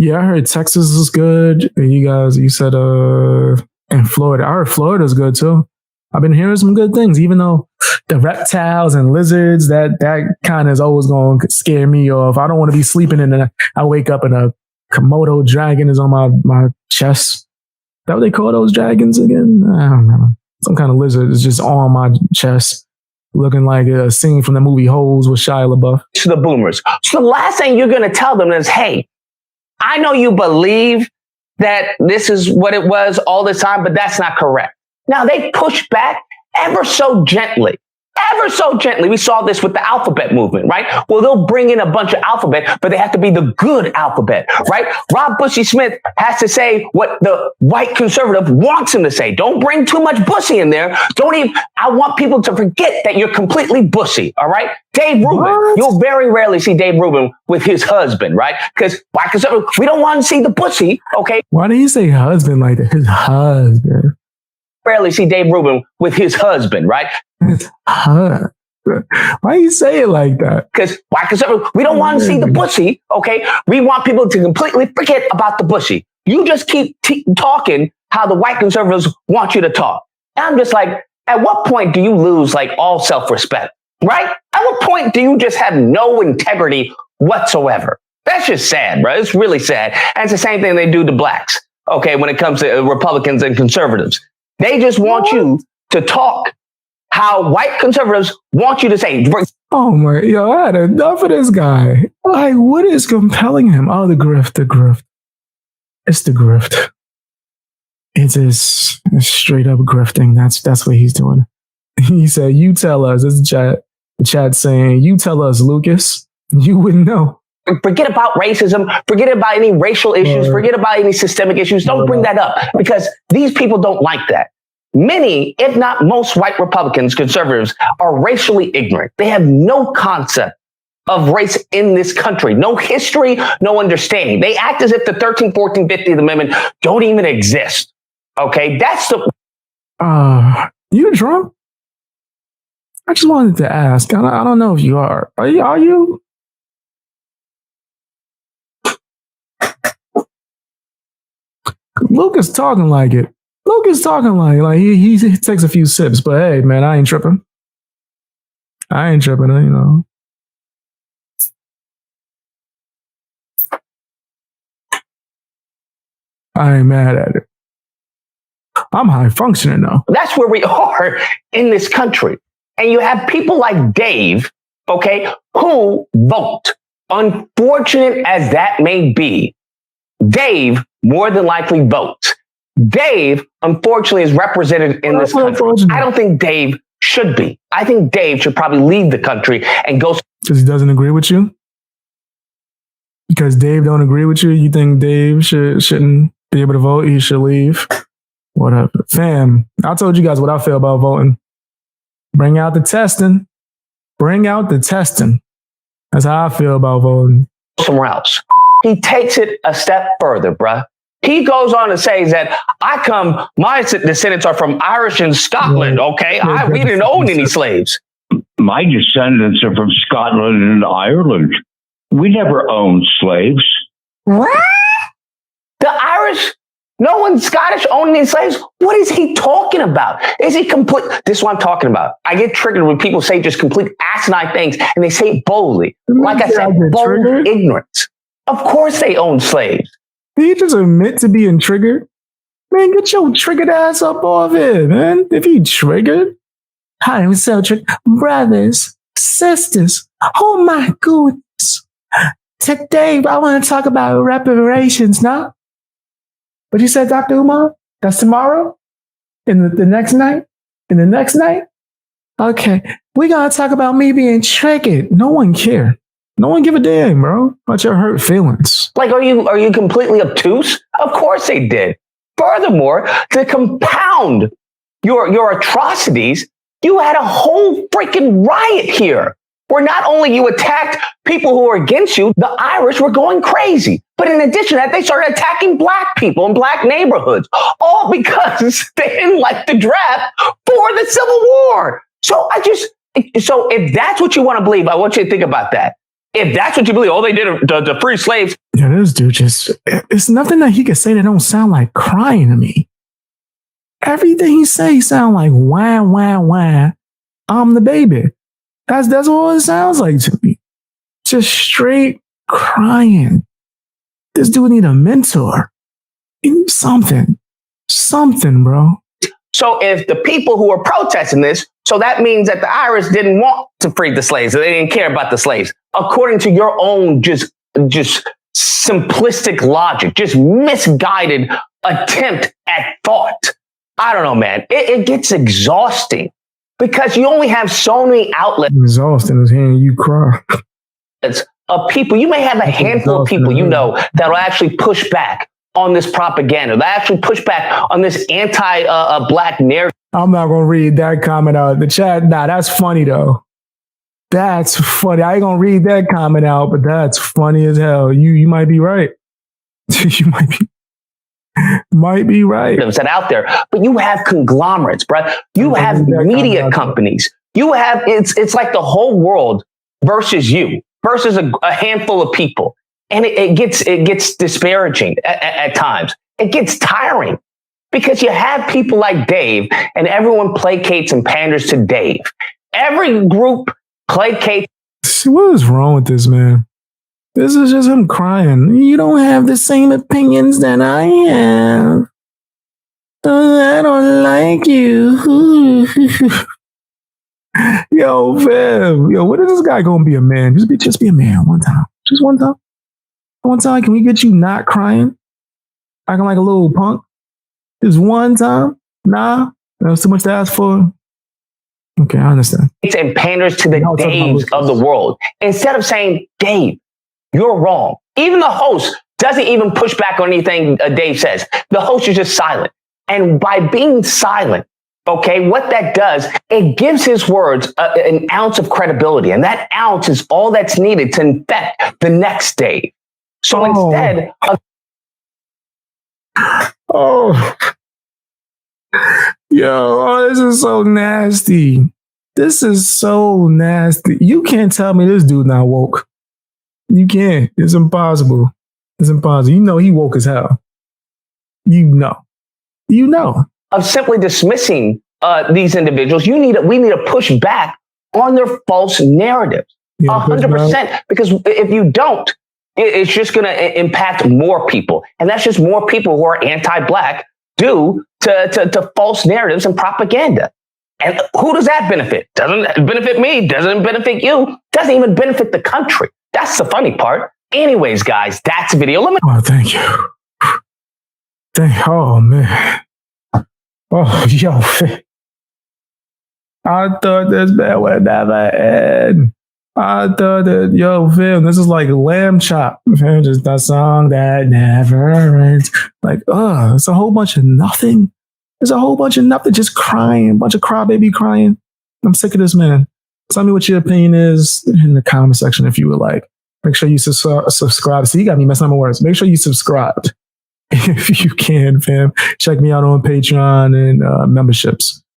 Yeah, I heard Texas is good. You said and Florida. I heard Florida's good too. I've been hearing some good things, even though the reptiles and lizards, that kind of is always going to scare me off. I don't want to be sleeping I wake up and a Komodo dragon is on my chest. Is that what they call those dragons again? I don't know. Some kind of lizard is just on my chest, looking like a scene from the movie Holes with Shia LaBeouf. To the boomers. So the last thing you're going to tell them is, hey, I know you believe that this is what it was all the time, but that's not correct. Now, they push back ever so gently. Ever so gently. We saw this with the alphabet movement, right? Well, they'll bring in a bunch of alphabet, but they have to be the good alphabet, right? Rob Bushy Smith has to say what the white conservative wants him to say. Don't bring too much Bushy in there. I want people to forget that you're completely Bushy, all right? Dave Rubin, you'll very rarely see Dave Rubin with his husband, right? Because white conservative, we don't want to see the Bushy, okay? Why do you say husband like that? His husband. Rarely see Dave Rubin with his husband, right? Why you say it like that? Because white conservative, we don't want to see the Bushy, okay? We want people to completely forget about the Bushy. You just keep talking how the white conservatives want you to talk. And I'm just like, at what point do you lose like all self-respect, right? At what point do you just have no integrity whatsoever? That's just sad, bro. It's really sad. And it's the same thing they do to blacks, okay, when it comes to Republicans and conservatives. They just want you to talk how white conservatives want you to say. Oh my, I had enough of this guy. Like, what is compelling him? Oh, the grift. It's the grift. It's straight up grifting. That's what he's doing. He said, you tell us, this is the chat saying, you tell us, Lucas, you wouldn't know. Forget about racism. Forget about any racial issues. Forget about any systemic issues. Don't bring that up because these people don't like that. Many, if not most white Republicans, conservatives are racially ignorant. They have no concept of race in this country. No history, no understanding. They act as if the 13th, 14th, 15th Amendment don't even exist. Okay, that's the... You drunk? I just wanted to ask. I don't know if you are. Are you? Lucas talking like it. Lucas talking like he takes a few sips, but hey, man, I ain't tripping. I ain't mad at it. I'm high functioning though. That's where we are in this country. And you have people like Dave, okay, who vote. Unfortunate as that may be, Dave more than likely votes. Dave, unfortunately, is represented in this country. I don't think Dave should be. I think Dave should probably leave the country and go. Because he doesn't agree with you? Because Dave don't agree with you? You think Dave shouldn't be able to vote? He should leave? Whatever. Fam, I told you guys what I feel about voting. Bring out the testing. That's how I feel about voting. Somewhere else. He takes it a step further, bruh. He goes on to say that my descendants are from Irish and Scotland, okay? We didn't own any slaves. My descendants are from Scotland and Ireland. We never owned slaves. What? The Irish, no one Scottish owned any slaves? What is he talking about? Is he complete? This is what I'm talking about. I get triggered when people say just complete asinine things and they say it boldly. Like I said, bold ignorance. Of course they own slaves. Did you just admit to being triggered? Man, get your triggered ass up off it, man. If you triggered. Hi, I'm so triggered. Brothers, sisters, oh my goodness. Today, I want to talk about reparations, now. What you said, Dr. Umar? That's tomorrow? In the next night? In the next night? Okay, we're going to talk about me being triggered. No one cares. No one give a damn, bro, about your hurt feelings. Like, are you completely obtuse? Of course they did. Furthermore, to compound your atrocities, you had a whole freaking riot here where not only you attacked people who were against you, the Irish were going crazy. But in addition to that, they started attacking black people in black neighborhoods, all because they didn't like the draft for the Civil War. So if that's what you want to believe, I want you to think about that. If that's what you believe, all they did to free slaves. Yeah, this dude just, it's nothing that he could say that don't sound like crying to me. Everything he say sound like wah, wah, wah. I'm the baby. That's all it sounds like to me. Just straight crying. This dude need a mentor. He need something, bro. So if the people who are protesting this, so that means that the Irish didn't want to free the slaves. They didn't care about the slaves. According to your own just simplistic logic, just misguided attempt at thought. I don't know, man. It gets exhausting because you only have so many outlets. Exhausting is hearing you cry. Of people. You may have a handful of people you know that'll actually push back on this propaganda. They actually push back on this anti-black narrative. I'm not gonna read that comment out. The chat, nah, that's funny though. That's funny. I ain't gonna read that comment out, but that's funny as hell. You might be right. You might be right. That out there, but you have conglomerates, bro. You have media companies. You have it's like the whole world versus you, versus a handful of people, and it gets disparaging at times. It gets tiring because you have people like Dave, and everyone placates and panders to Dave. Every group placates. What is wrong with this man? This is just him crying. You don't have the same opinions that I have. I don't like you. Yo, fam. Yo, what is this guy gonna be a man? Just be a man one time. Just one time. One time, can we get you not crying? Acting like a little punk? Just one time? Nah? That's too much to ask for? Okay, I understand. And panders to the Daves of the world. Instead of saying, Dave, you're wrong. Even the host doesn't even push back on anything Dave says. The host is just silent. And by being silent, okay, what that does, it gives his words an ounce of credibility. And that ounce is all that's needed to infect the next Dave. So instead of... Yo, this is so nasty. This is so nasty. You can't tell me this dude not woke. You can't. It's impossible. It's impossible. You know he woke as hell. You know. Of simply dismissing these individuals, we need to push back on their false narratives. 100%. Because if you don't, it's just going to impact more people. And that's just more people who are anti-black due to false narratives and propaganda. And who does that benefit? Doesn't benefit me. Doesn't benefit you. Doesn't even benefit the country. That's the funny part. Anyways, guys, that's the video. Oh, thank you. Oh, man. Oh, yo. I thought this man would never end. I thought that, yo, fam, this is like lamb chop. Fam, just that song that never ends. Like, it's a whole bunch of nothing. There's a whole bunch of nothing, just crying, a bunch of crybaby crying. I'm sick of this, man. Tell me what your opinion is in the comment section if you would like. Make sure you subscribe. See, you got me messing up my words. Make sure you subscribed if you can, fam. Check me out on Patreon and memberships.